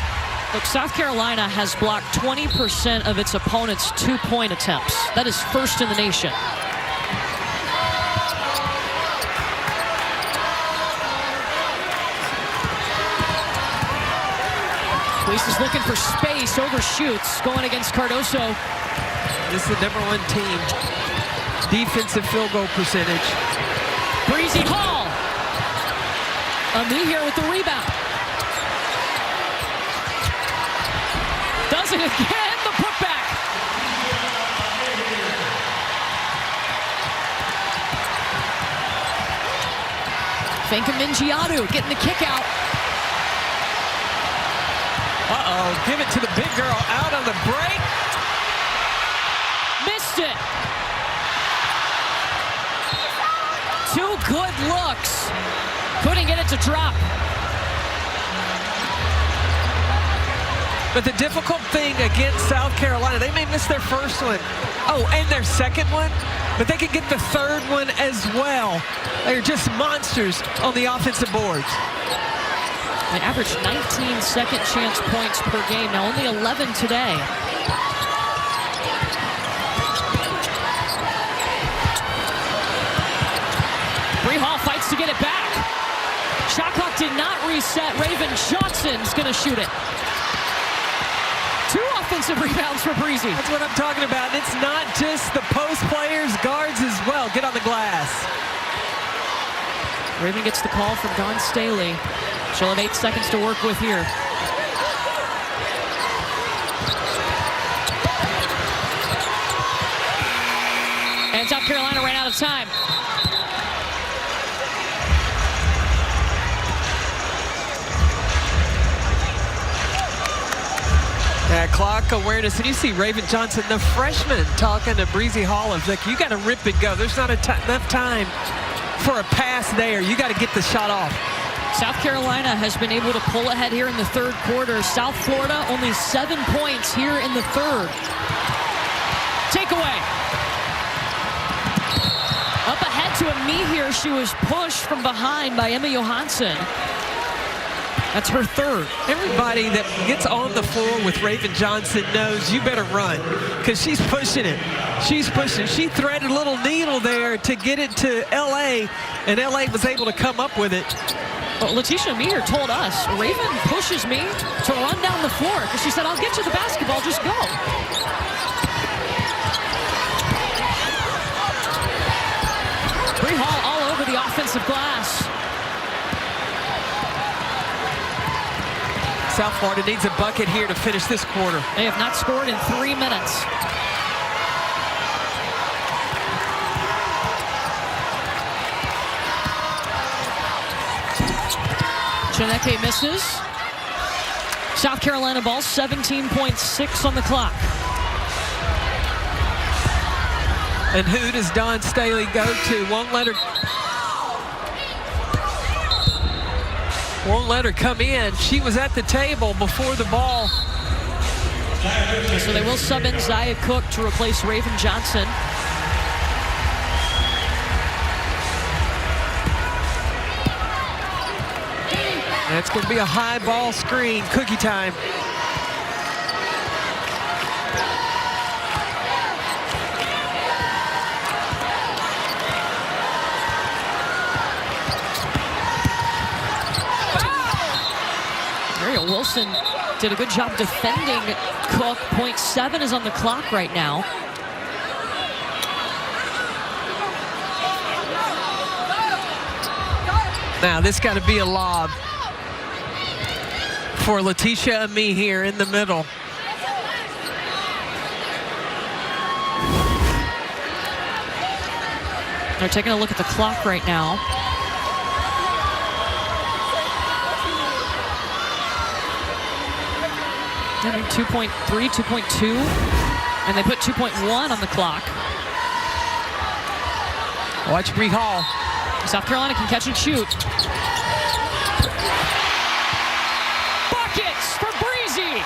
Look, South Carolina has blocked 20% of its opponents' 2-point attempts. That is first in the nation. Fleece is looking for space, overshoots, going against Cardoso. This is the #1 team. Defensive field goal percentage. Breezy Hall. Ami here with the rebound. Does it again, the putback. Fanka Mingiadu getting the kick out. Uh-oh, give it to the big girl out on the break. Missed it. 2 good looks. Couldn't get it to drop. But the difficult thing against South Carolina, they may miss their first one. Oh, and their second one, but they could get the third one as well. They're just monsters on the offensive boards. They averaged 19 second chance points per game. Now only 11 today. Bree Hall fights to get it back. Shot clock did not reset. Raven Johnson's going to shoot it. 2 offensive rebounds for Breezy. That's what I'm talking about. It's not just the post players, guards as well. Get on the glass. Raven gets the call from Dawn Staley. She'll have 8 seconds to work with here. And South Carolina ran out of time. Yeah, clock awareness. And you see Raven Johnson, the freshman, talking to Breezy Hall of like, you got to rip and go. There's not enough time for a pass there. You got to get the shot off. South Carolina has been able to pull ahead here in the third quarter. South Florida only 7 points here in the third. Takeaway. Up ahead to Ami here. She was pushed from behind by Emma Johansson. That's her third. Everybody that gets on the floor with Raven Johnson knows you better run because she's pushing it. She's pushing. She threaded a little needle there to get it to L.A., and L.A. was able to come up with it. Well, Letitia Meir told us, Raven pushes me to run down the floor because she said, I'll get you the basketball, just go. Bree Hall all over the offensive glass. South Florida needs a bucket here to finish this quarter. They have not scored in 3 minutes. Chineke misses. South Carolina ball, 17.6 on the clock. And who does Dawn Staley go to? Won't let her come in. She was at the table before the ball. So they will sub in Zia Cooke to replace Raven Johnson. That's going to be a high ball screen. Cookie time. Wilson did a good job defending Cook. 0.7 is on the clock right now. Now this got to be a lob for Letitia Ami here in the middle. They're taking a look at the clock right now. I mean, 2.3, 2.2, and they put 2.1 on the clock. Watch Bree Hall. South Carolina can catch and shoot. Buckets for Breezy.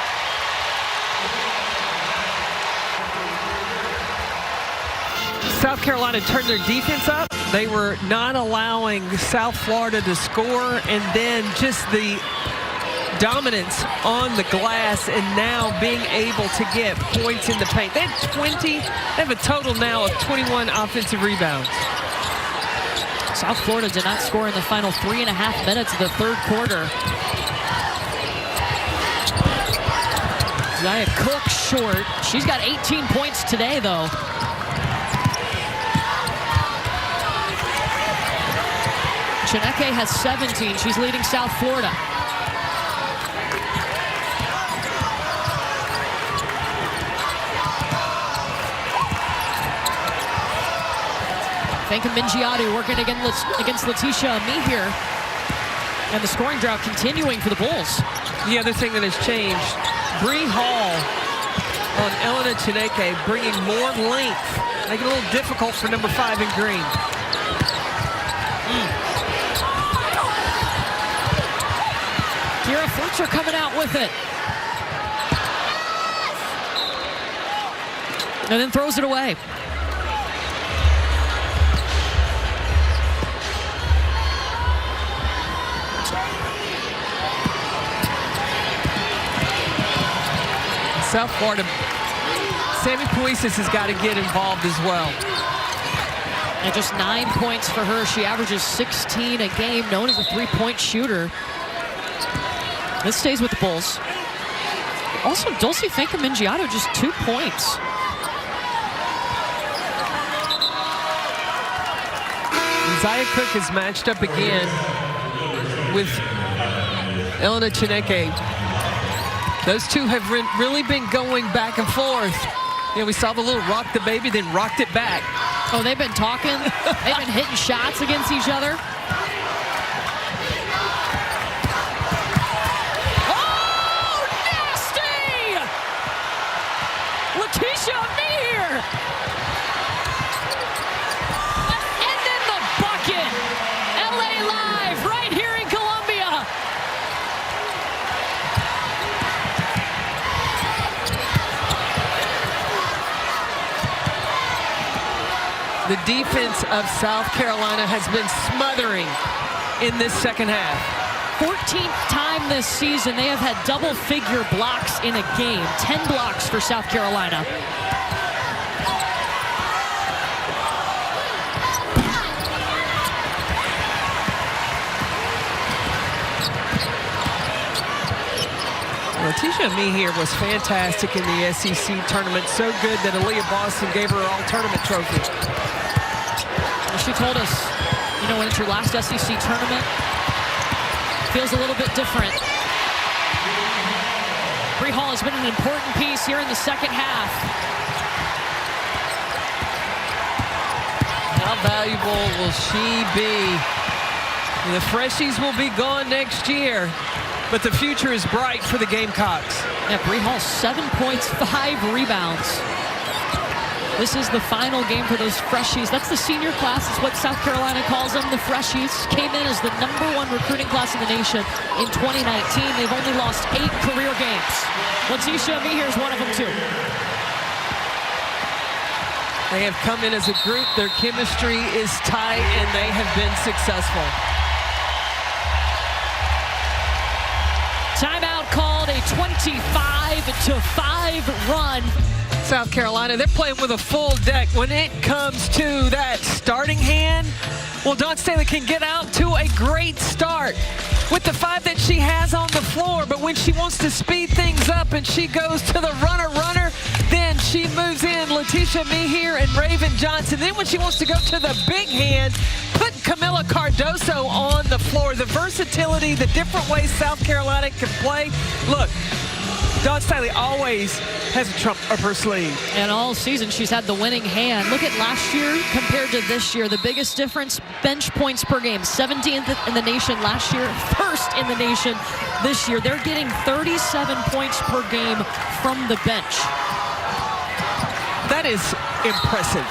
South Carolina turned their defense up. They were not allowing South Florida to score, and then just the dominance on the glass, and now being able to get points in the paint. They have a total now of 21 offensive rebounds. South Florida did not score in the final 3.5 minutes of the third quarter. Zia Cooke short. She's got 18 points today, though. Chineke has 17. She's leading South Florida. Fanka Mingiadu working against Letitia Ami here. And the scoring drought continuing for the Bulls. The other thing that has changed, Bree Hall on Elena Chineke bringing more length, making it a little difficult for number 5 in green. Kira Fletcher coming out with it. And then throws it away. South Florida, Sammy Puisis has got to get involved as well. And just 9 points for her. She averages 16 a game, known as a three-point shooter. This stays with the Bulls. Also, Dulce Fanka Mingiadu, just 2 points. Zia Cooke is matched up again with Elena Chineke. Those two have really been going back and forth. You know, we saw the little rock the baby, then rocked it back. Oh, they've been talking. They've been hitting shots against each other. Oh, nasty! Letitia Amir! And then the bucket. LA Live right here in Columbia. The defense of South Carolina has been smothering in this second half. 14th time this season they have had double-figure blocks in a game. 10 blocks for South Carolina. Letitia Ami here was fantastic in the SEC tournament. So good that Aaliyah Boston gave her all-tournament trophy. She told us, you know, when it's your last SEC tournament, feels a little bit different. Bree Hall has been an important piece here in the second half. How valuable will she be The freshies will be gone next year, but the future is bright for the Gamecocks. Yeah, Bree Hall, 7 points, 5 rebounds. This is the final game for those freshies. That's the senior class. It's what South Carolina calls them. The freshies came in as the #1 recruiting class in the nation in 2019. They've only lost 8 career games. Letitia Mehier is one of them, too. They have come in as a group. Their chemistry is tight, and they have been successful. Timeout called, a 25-5 run. South Carolina, they're playing with a full deck. When it comes to that starting hand, well, Dawn Staley can get out to a great start with the 5 that she has on the floor. But when she wants to speed things up and she goes to the runner, then she moves in Letitia Mehier and Raven Johnson. Then when she wants to go to the big hand, put Camila Cardoso on the floor. The versatility, the different ways South Carolina can play. Look, Dawn Staley always has a trump up her sleeve. And all season, she's had the winning hand. Look at last year compared to this year. The biggest difference, bench points per game. 17th in the nation last year, 1st in the nation this year. They're getting 37 points per game from the bench. That is impressive.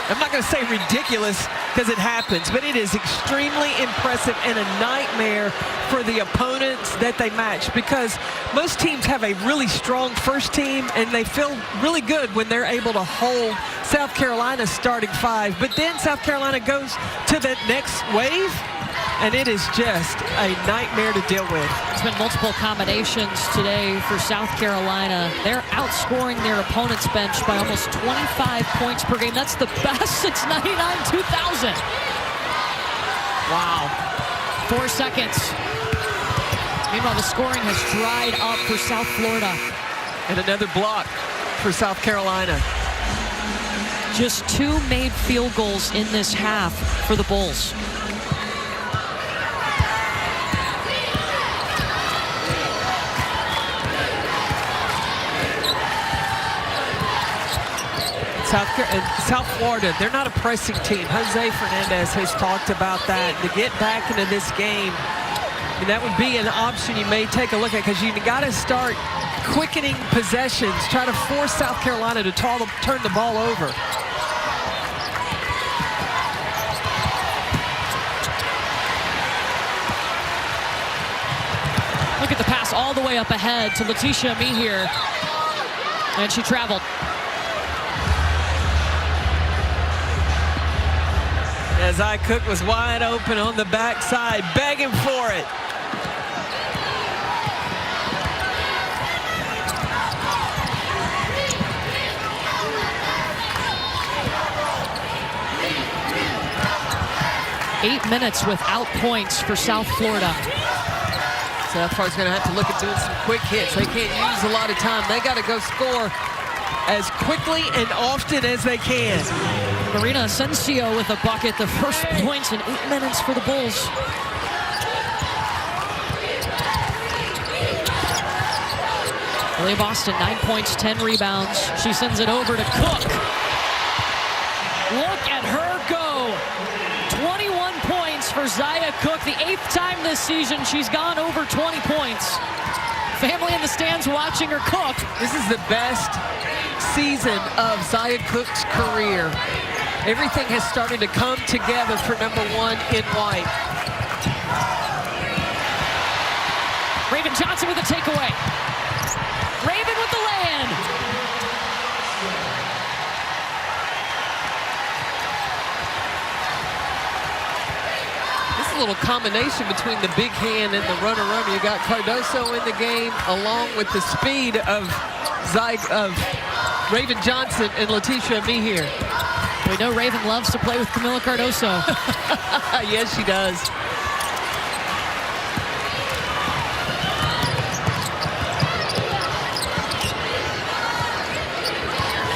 I'm not going to say ridiculous because it happens, but it is extremely impressive and a nightmare for the opponents that they match, because most teams have a really strong first team and they feel really good when they're able to hold South Carolina's starting 5. But then South Carolina goes to the next wave and it is just a nightmare to deal with. It's been multiple combinations today for South Carolina. They're outscoring their opponent's bench by almost 25 points per game. That's the best since 99-2000. Wow. 4 seconds. Meanwhile, the scoring has dried up for South Florida. And another block for South Carolina. Just 2 made field goals in this half for the Bulls. South Florida, they're not a pressing team. Jose Fernandez has talked about that. To get back into this game, and that would be an option you may take a look at, because you got to start quickening possessions, try to force South Carolina to turn the ball over. Look at the pass all the way up ahead to Letitia Mehier, and she traveled. Zia Cooke was wide open on the backside, begging for it. Eight minutes without points for South Florida. South Florida's going to have to look at doing some quick hits. They can't use a lot of time. They got to go score as quickly and often as they can. Marina Asensio with a bucket, the first points in 8 minutes for the Bulls. Leah Boston, 9 points, 10 rebounds. She sends it over to Cooke. Look at her go. 21 points for Zia Cooke. The 8th time this season she's gone over 20 points. Family in the stands watching her cook. This is the best season of Zia Cooke's career. Everything has started to come together for #1 in white. Raven Johnson with a takeaway. Raven with the lay-in. This is a little combination between the big hand and the runner-runner. You got Cardoso in the game, along with the speed of Raven Johnson and Letitia Mehier. We know Raven loves to play with Camila Cardoso. Yes, she does.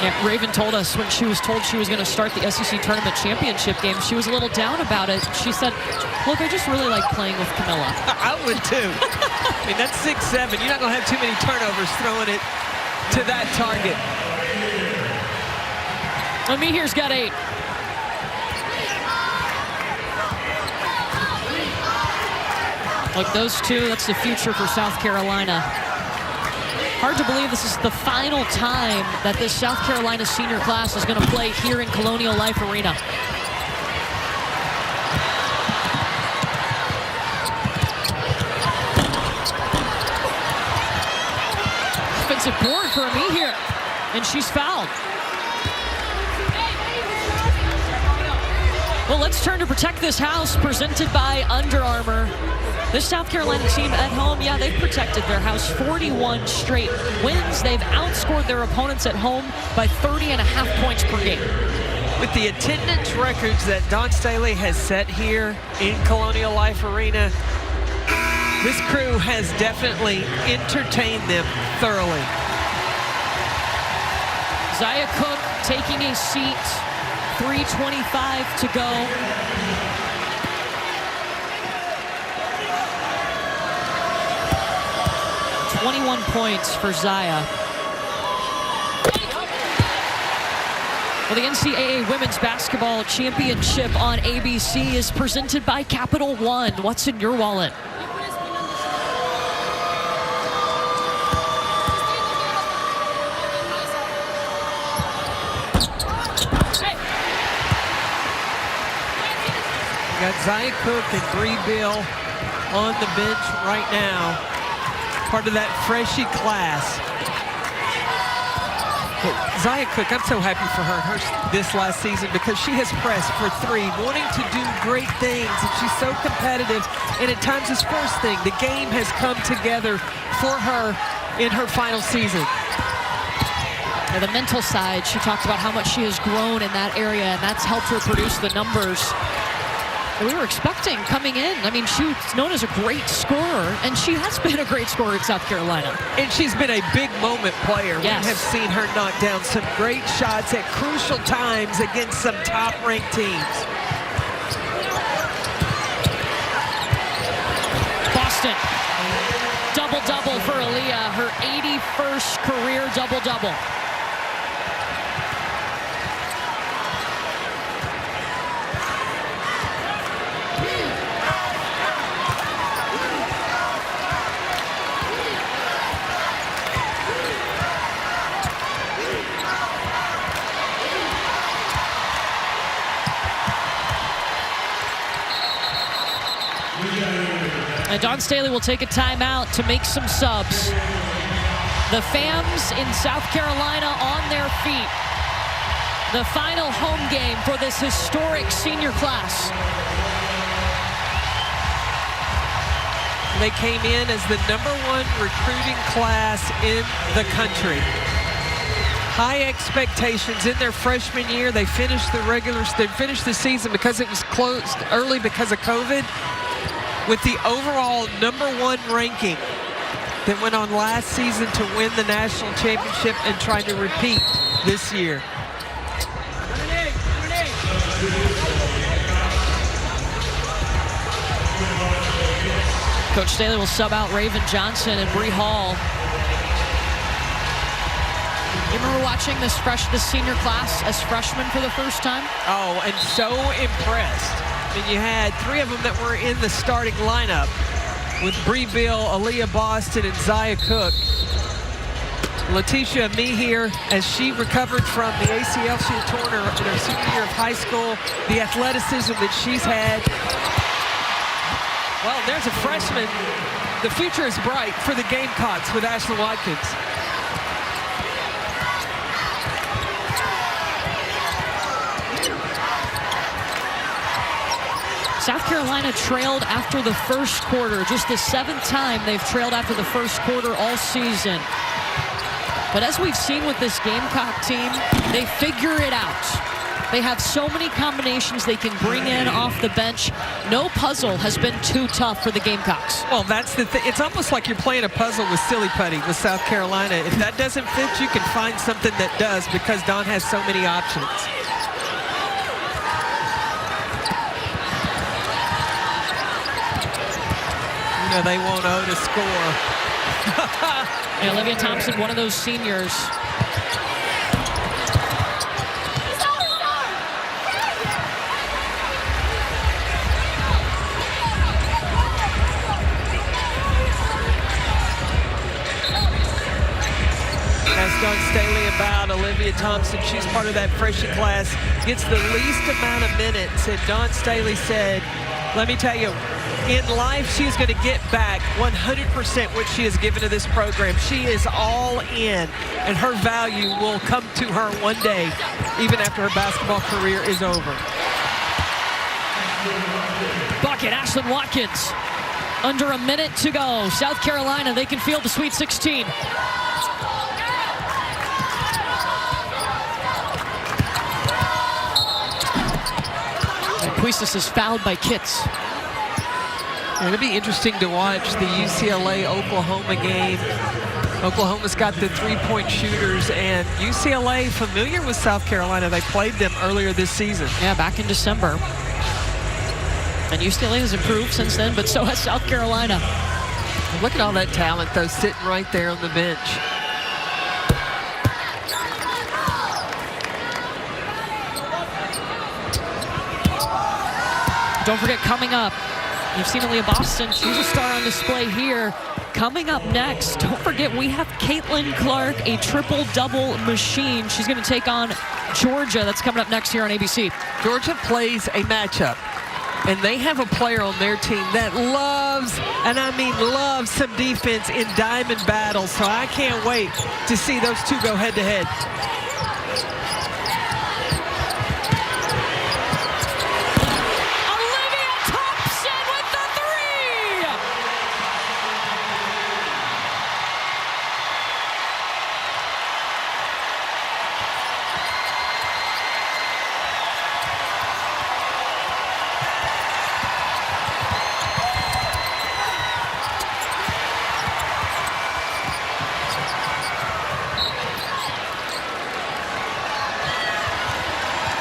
Yeah, Raven told us when she was told she was going to start the SEC Tournament Championship game, she was a little down about it. She said, look, I just really like playing with Camila. I would too. I mean, that's 6'7". You're not going to have too many turnovers throwing it to that target. Mehier's got 8. Like those two, that's the future for South Carolina. Hard to believe this is the final time that this South Carolina senior class is going to play here in Colonial Life Arena. Offensive board for me here, and she's fouled. Well, let's turn to Protect This House, presented by Under Armour. This South Carolina team at home, yeah, they've protected their house 41 straight wins. They've outscored their opponents at home by 30.5 points per game. With the attendance records that Dawn Staley has set here in Colonial Life Arena, this crew has definitely entertained them thoroughly. Zia Cooke taking a seat, 3:25 to go. .21 points for Zia. Well, the NCAA Women's Basketball Championship on ABC is presented by Capital One. What's in your wallet? Got Zia Cooke and Bree Bill on the bench right now. Part of that freshie class. But Zia Cooke, I'm so happy for her this last season because she has pressed for three, wanting to do great things, and she's so competitive. And at times this first thing, the game has come together for her in her final season. And the mental side, she talked about how much she has grown in that area, and that's helped her produce the numbers we were expecting coming in. I mean, she's known as a great scorer, and she has been a great scorer at South Carolina. And she's been a big moment player. Yes. We have seen her knock down some great shots at crucial times against some top-ranked teams. Boston, double-double for Aaliyah, her 81st career double-double. And Dawn Staley will take a timeout to make some subs. The fans in South Carolina on their feet. The final home game for this historic senior class. They came in as the #1 recruiting class in the country. High expectations in their freshman year. They finished the season because it was closed early because of COVID, with the overall #1 ranking that went on last season to win the national championship and trying to repeat this year. Coach Staley will sub out Raven Johnson and Bree Hall. You remember watching this senior class as freshmen for the first time? Oh, and so impressed. I mean, you had 3 of them that were in the starting lineup with Bree Bill, Aaliyah Boston, and Zia Cooke. Letitia Me here, as she recovered from the ACL she had torn in her senior year of high school, the athleticism that she's had. Well, there's a freshman. The future is bright for the Gamecocks with Ashlyn Watkins. South Carolina trailed after the first quarter, just the 7th time they've trailed after the first quarter all season. But as we've seen with this Gamecock team, they figure it out. They have so many combinations they can bring in off the bench. No puzzle has been too tough for the Gamecocks. Well, that's the thing. It's almost like you're playing a puzzle with silly putty with South Carolina. If that doesn't fit, you can find something that does because Dawn has so many options. You know, they want O to score. And Olivia Thompson, one of those seniors. Olivia Thompson. She's part of that freshman class. Gets the least amount of minutes. And Dawn Staley said, let me tell you, in life, she is going to get back 100% what she has given to this program. She is all in, and her value will come to her one day, even after her basketball career is over. Bucket, Ashlyn Watkins. Under a minute to go. South Carolina, they can field the Sweet 16. And Puistas is fouled by Kitts. It'll be interesting to watch the UCLA-Oklahoma game. Oklahoma's got the three-point shooters, and UCLA familiar with South Carolina. They played them earlier this season. Yeah, back in December. And UCLA has improved since then, but so has South Carolina. Look at all that talent, though, sitting right there on the bench. Don't forget, coming up, you've seen Aaliyah Boston. She's a star on display here. Coming up next, don't forget, we have Caitlin Clark, a triple-double machine. She's going to take on Georgia. That's coming up next here on ABC. Georgia plays a matchup, and they have a player on their team that loves, and I mean loves, some defense in diamond battles. So I can't wait to see those two go head-to-head.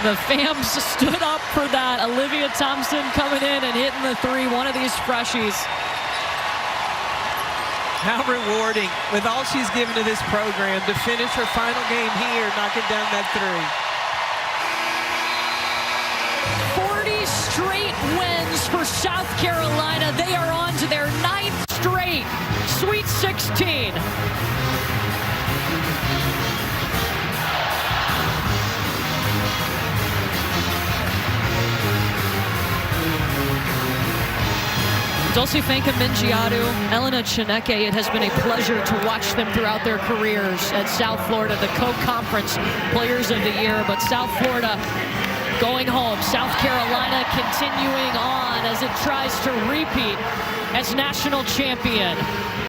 The fans stood up for that. Olivia Thompson coming in and hitting the three, one of these freshies. How rewarding, with all she's given to this program, to finish her final game here, knocking down that three. 40 straight wins for South Carolina. They are on to their 9th straight Sweet 16. Dulcie Fanka-Mingiadu, Elena Chineke, it has been a pleasure to watch them throughout their careers at South Florida, the Co-Conference Players of the Year. But South Florida going home. South Carolina continuing on as it tries to repeat as national champion.